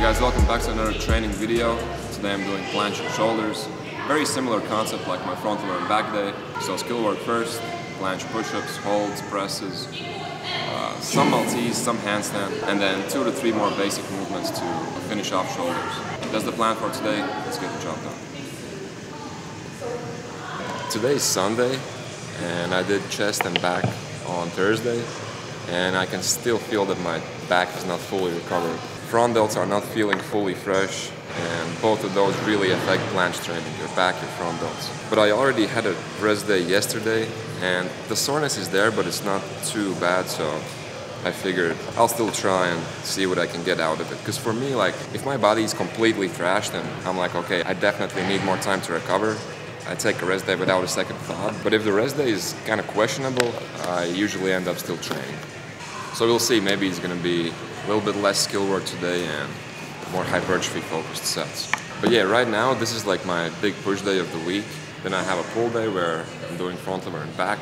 guys, welcome back to another training video. Today I'm doing planche and shoulders. Very similar concept like my frontal and back day. So skill work first, planche push-ups, holds, presses, some LTs, some handstand, and then 2 to 3 more basic movements to finish off shoulders. That's the plan for today. Let's get the job done. Today is Sunday, and I did chest and back on Thursday, and I can still feel that my back is not fully recovered. Front delts are not feeling fully fresh, and both of those really affect planche training, your back, your front delts. But I already had a rest day yesterday, and the soreness is there, but it's not too bad, so I figured I'll still try and see what I can get out of it. Because for me, like, if my body is completely thrashed, then I'm like, okay, I definitely need more time to recover. I take a rest day without a second thought. But if the rest day is kind of questionable, I usually end up still training. So we'll see, maybe it's going to be a little bit less skill work today and more hypertrophy focused sets. But yeah, right now this is like my big push day of the week. Then I have a pull day where I'm doing frontal and back.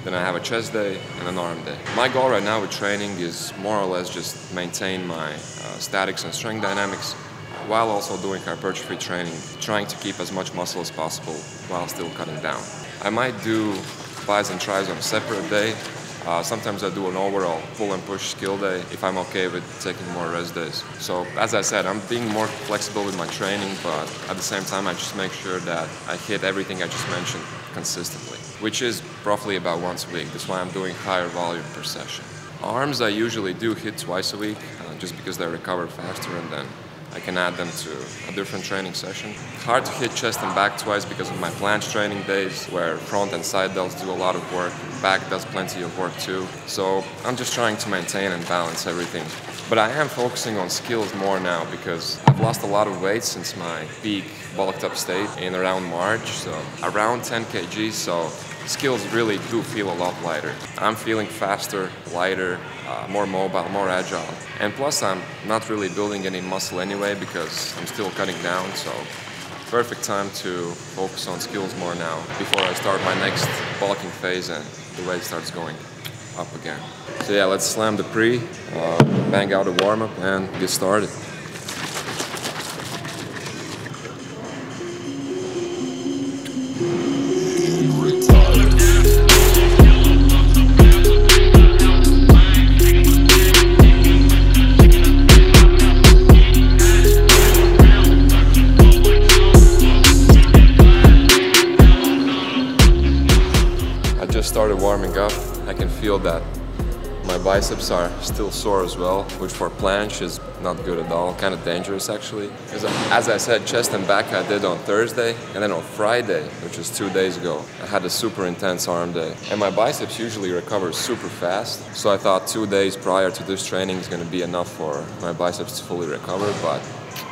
Then I have a chest day and an arm day. My goal right now with training is more or less just maintain my statics and strength dynamics while also doing hypertrophy training, trying to keep as much muscle as possible while still cutting down. I might do bis and tris on a separate day. Sometimes I do an overall pull and push skill day if I'm okay with taking more rest days. So as I said, I'm being more flexible with my training, but at the same time I just make sure that I hit everything I just mentioned consistently, which is roughly about once a week. That's why I'm doing higher volume per session. Arms I usually do hit twice a week, just because they recover faster, and then I can add them to a different training session. Hard to hit chest and back twice because of my planche training days, where front and side delts do a lot of work, back does plenty of work too. So I'm just trying to maintain and balance everything. But I am focusing on skills more now because I've lost a lot of weight since my peak bulked up state in around March, so around 10 kg, so skills really do feel a lot lighter. I'm feeling faster, lighter, more mobile, more agile. And plus I'm not really building any muscle anyway because I'm still cutting down, so perfect time to focus on skills more now before I start my next bulking phase and the weight starts going up again. So yeah, let's slam the pre, bang out a warm-up and get started. Started warming up. I can feel that my biceps are still sore as well, which for planche is not good at all, kind of dangerous actually. Because as I said, chest and back I did on Thursday, and then on Friday, which is 2 days ago, I had a super intense arm day. And my biceps usually recover super fast, so I thought 2 days prior to this training is going to be enough for my biceps to fully recover, but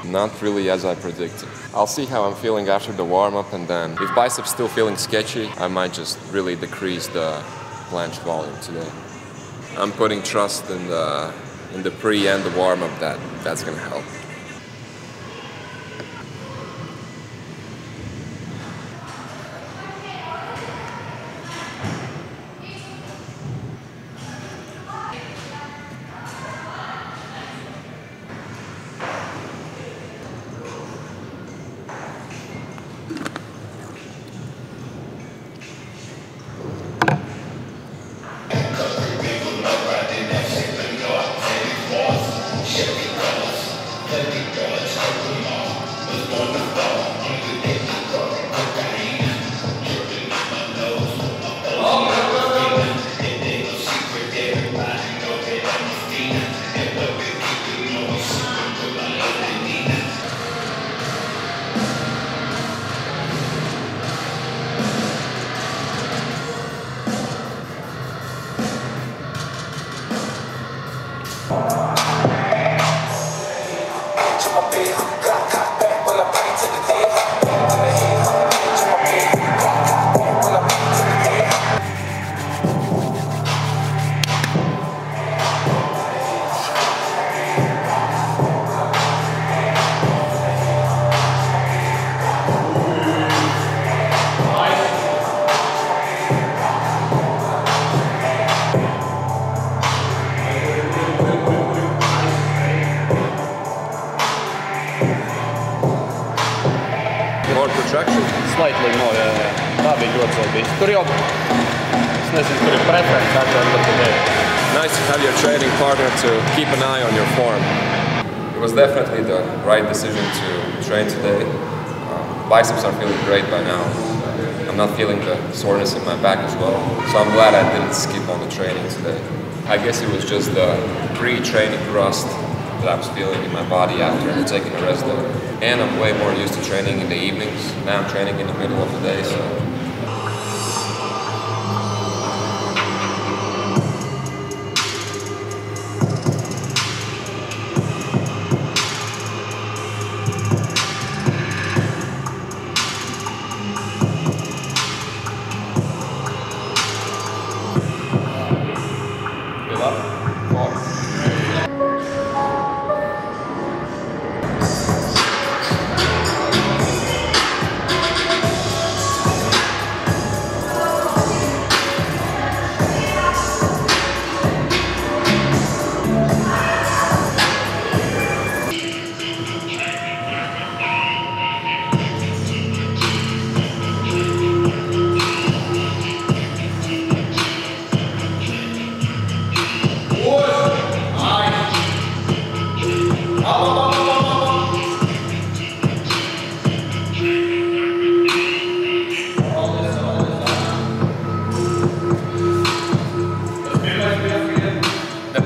not really as I predicted. I'll see how I'm feeling after the warm-up, and then if biceps still feeling sketchy, I might just really decrease the planche volume today. I'm putting trust in the pre and the warm-up that's gonna help. slightly more, tā bija ļoti saldīgs. Tur jau, es nezinu, tur ir preference at the end of the day. Nice to have your training partner to keep an eye on your form. It was definitely the right decision to train today. Biceps are feeling great by now. I'm not feeling the soreness in my back as well, so I'm glad I didn't skip on the training today. I guess it was just the pre-training rust that I was feeling in my body after taking a rest day. And I'm way more used to training in the evenings. Now I'm training in the middle of the day, so.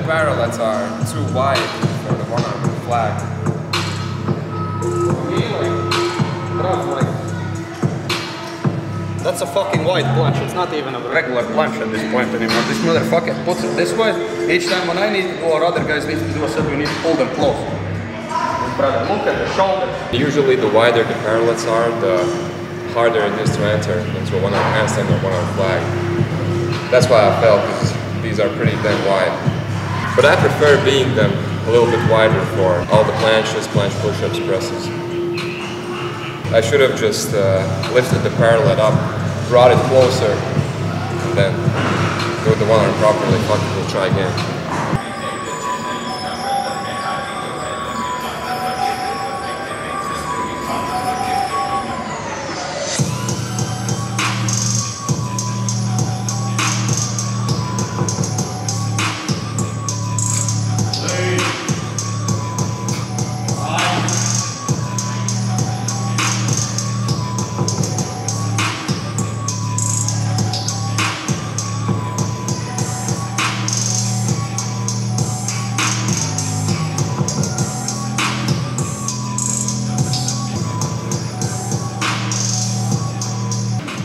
Parallels are too wide for the one-arm flag. That's a fucking wide planche. It's not even a regular planche at this point anymore. This motherfucker puts it this way. Each time when I need to do or other guys need to do a set, we need to pull them close. Brother, look at the shoulders. Usually the wider the parallels are, the harder it is to enter into a one-arm handstand or one-arm flag. That's why I felt these are pretty damn wide. But I prefer being them a little bit wider for all the planches, planche push-ups, presses. I should have just lifted the parallel up, brought it closer, and then do the one-arm properly. Fuck it, we'll try again.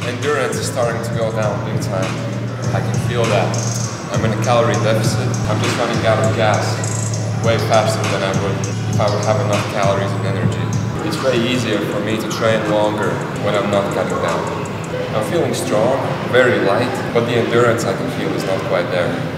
Endurance is starting to go down big time. I can feel that. I'm in a calorie deficit. I'm just running out of gas way faster than I would if I would have enough calories and energy. It's way easier for me to train longer when I'm not cutting down. I'm feeling strong, very light, but the endurance I can feel is not quite there.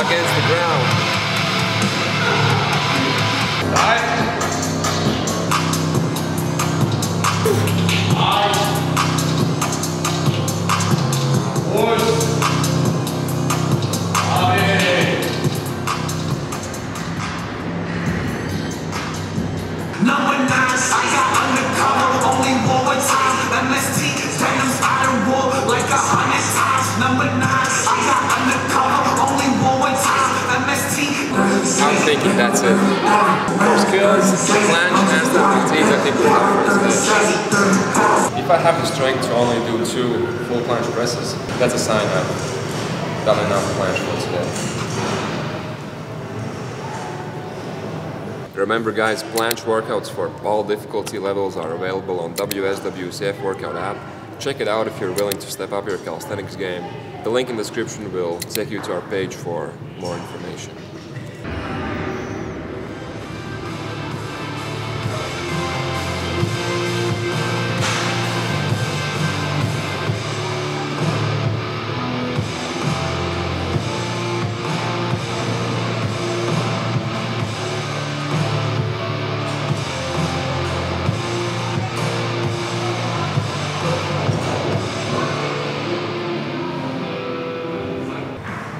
Against the ground. Number 9, I got undercover, only war with time. MST, Venom's out of war like 100 times. Number 9, I got undercover, only war with time. MST. I'm thinking that's it. For skills, planche, handstand, I think we're done for today. If I have the strength to only do 2 full planche presses, that's a sign I've done enough planche for today. Remember guys, planche workouts for all difficulty levels are available on WSWCF workout app. Check it out if you're willing to step up your calisthenics game. The link in the description will take you to our page for more information.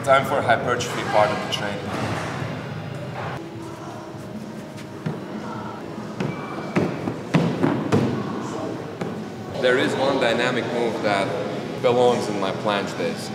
Time for hypertrophy part of the training. There is one dynamic move that belongs in my planche days.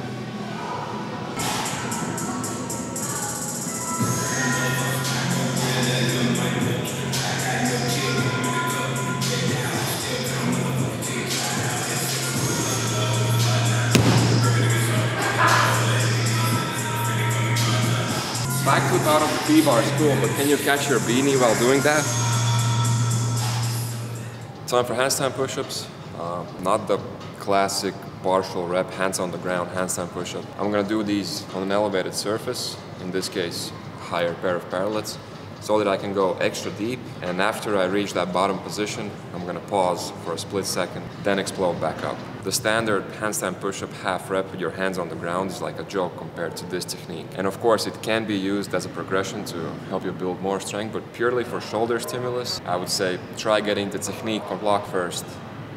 Back foot out of the T-bar is cool, but can you catch your beanie while doing that? Time for handstand push-ups. Not the classic partial rep, hands on the ground handstand push-up. I'm gonna do these on an elevated surface, in this case, a higher pair of parallettes, so that I can go extra deep, and after I reach that bottom position, I'm gonna pause for a split second, then explode back up. The standard handstand push-up half rep with your hands on the ground is like a joke compared to this technique. And of course, it can be used as a progression to help you build more strength, but purely for shoulder stimulus, I would say try getting the technique on block first,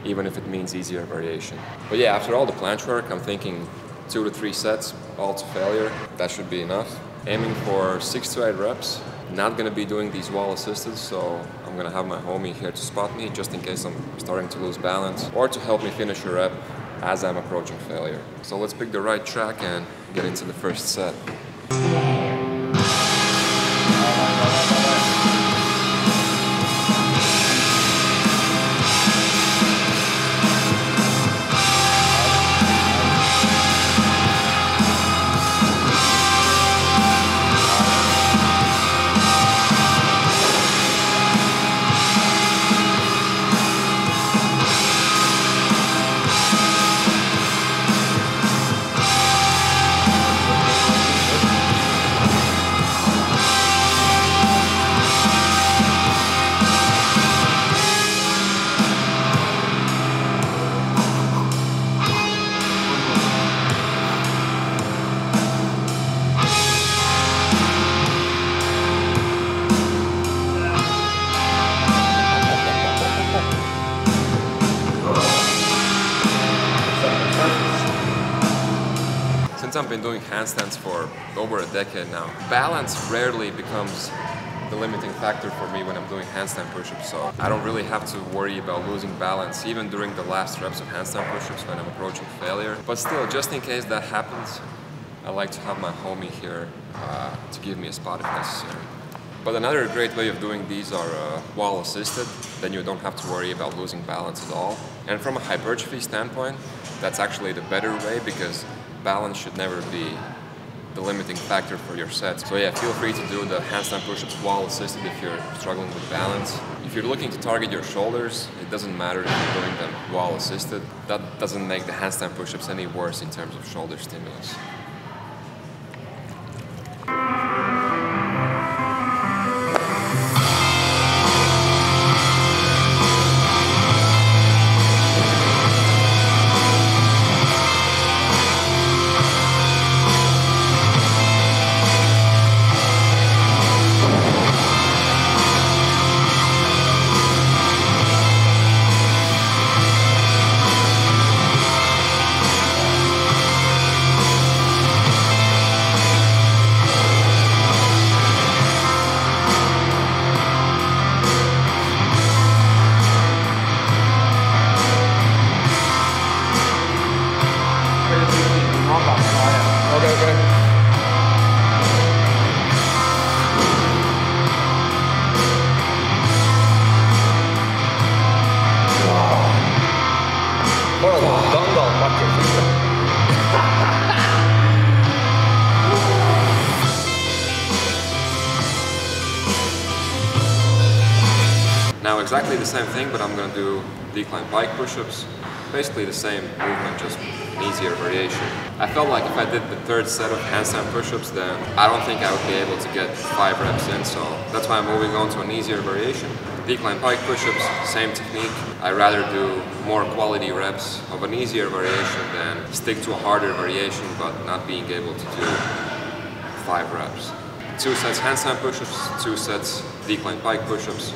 even if it means easier variation. But yeah, after all the planche work, I'm thinking 2 to 3 sets, all to failure. That should be enough. Aiming for 6 to 8 reps. Not gonna be doing these wall assisted, so I'm gonna have my homie here to spot me just in case I'm starting to lose balance, or to help me finish a rep as I'm approaching failure. So let's pick the right track and get into the first set. Since I've been doing handstands for over a decade now, balance rarely becomes the limiting factor for me when I'm doing handstand push-ups, so I don't really have to worry about losing balance even during the last reps of handstand push-ups when I'm approaching failure. But still, just in case that happens, I like to have my homie here to give me a spot if necessary. But another great way of doing these are wall assisted, then you don't have to worry about losing balance at all. And from a hypertrophy standpoint, that's actually the better way because balance should never be the limiting factor for your sets. So yeah, feel free to do the handstand push-ups wall assisted if you're struggling with balance. If you're looking to target your shoulders, it doesn't matter if you're doing them wall assisted. That doesn't make the handstand push-ups any worse in terms of shoulder stimulus. Now exactly the same thing, but I'm gonna do decline pike push-ups. basically the same movement, just an easier variation. I felt like if I did the third set of handstand push-ups, then I don't think I would be able to get 5 reps in, so that's why I'm moving on to an easier variation. Decline pike push-ups, same technique. I rather do more quality reps of an easier variation than stick to a harder variation but not being able to do 5 reps. 2 sets handstand push-ups, 2 sets decline pike push-ups,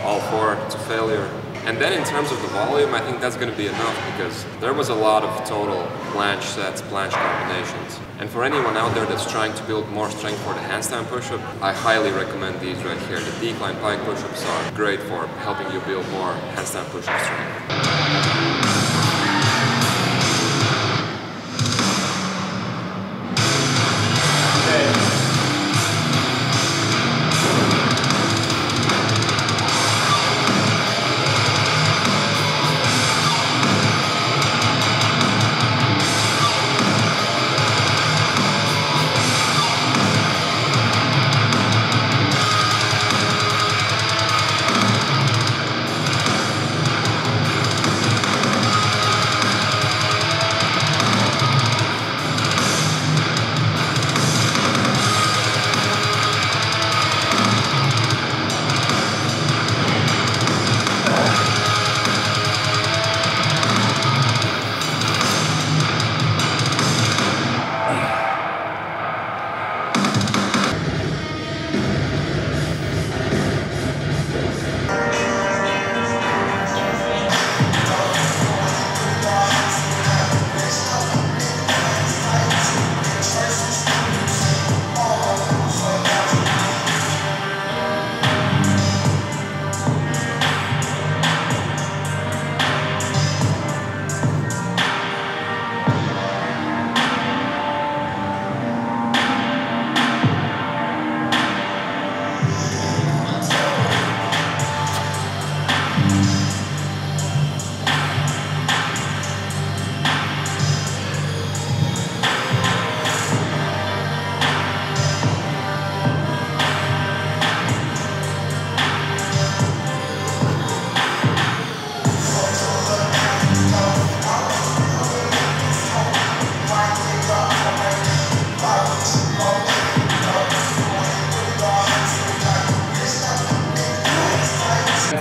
all 4 to failure. And then in terms of the volume, I think that's going to be enough because there was a lot of total planche sets, planche combinations. And for anyone out there that's trying to build more strength for the handstand push-up, I highly recommend these right here. The decline pike push-ups are great for helping you build more handstand push-up strength.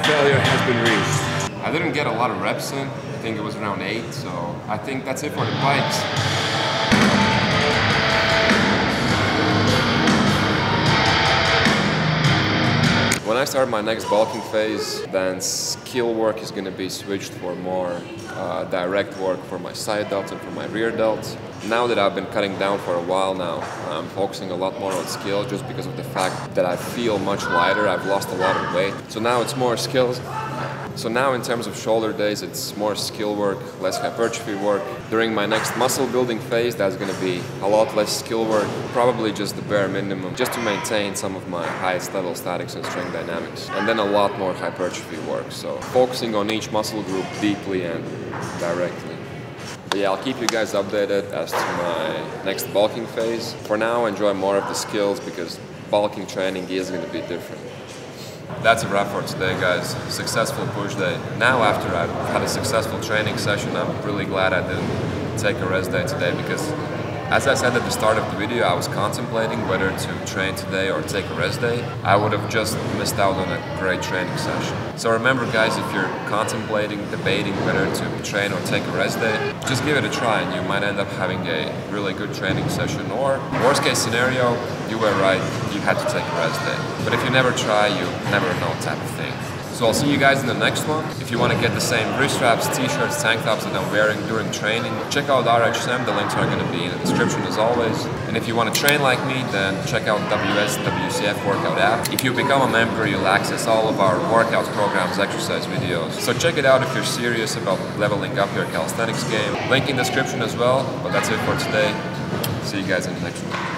Failure has been reached. I didn't get a lot of reps in. I think it was around 8, so I think that's it for the bikes. When I start my next bulking phase, then skill work is going to be switched for more direct work for my side delts and for my rear delts. Now that I've been cutting down for a while now, I'm focusing a lot more on skill just because of the fact that I feel much lighter. I've lost a lot of weight. So now it's more skills. So now in terms of shoulder days, it's more skill work, less hypertrophy work. During my next muscle building phase, that's going to be a lot less skill work, probably just the bare minimum, just to maintain some of my highest level statics and strength dynamics. And then a lot more hypertrophy work, so focusing on each muscle group deeply and directly. But yeah, I'll keep you guys updated as to my next bulking phase. For now, enjoy more of the skills because bulking training is going to be different. That's a wrap for today, guys. Successful push day. Now after I've had a successful training session, I'm really glad I didn't take a rest day today because, as I said at the start of the video, I was contemplating whether to train today or take a rest day. I would have just missed out on a great training session. So remember, guys, if you're contemplating, debating whether to train or take a rest day, just give it a try and you might end up having a really good training session. Or, worst case scenario, you were right, you had to take a rest day. But if you never try, you never know type of thing. So I'll see you guys in the next one. If you want to get the same wrist straps, t-shirts, tank tops that I'm wearing during training, check out RHSM, the links are going to be in the description as always. And if you want to train like me, then check out WCF workout app. If you become a member, you'll access all of our workout programs, exercise videos. So check it out if you're serious about leveling up your calisthenics game. Link in the description as well, but that's it for today. See you guys in the next one.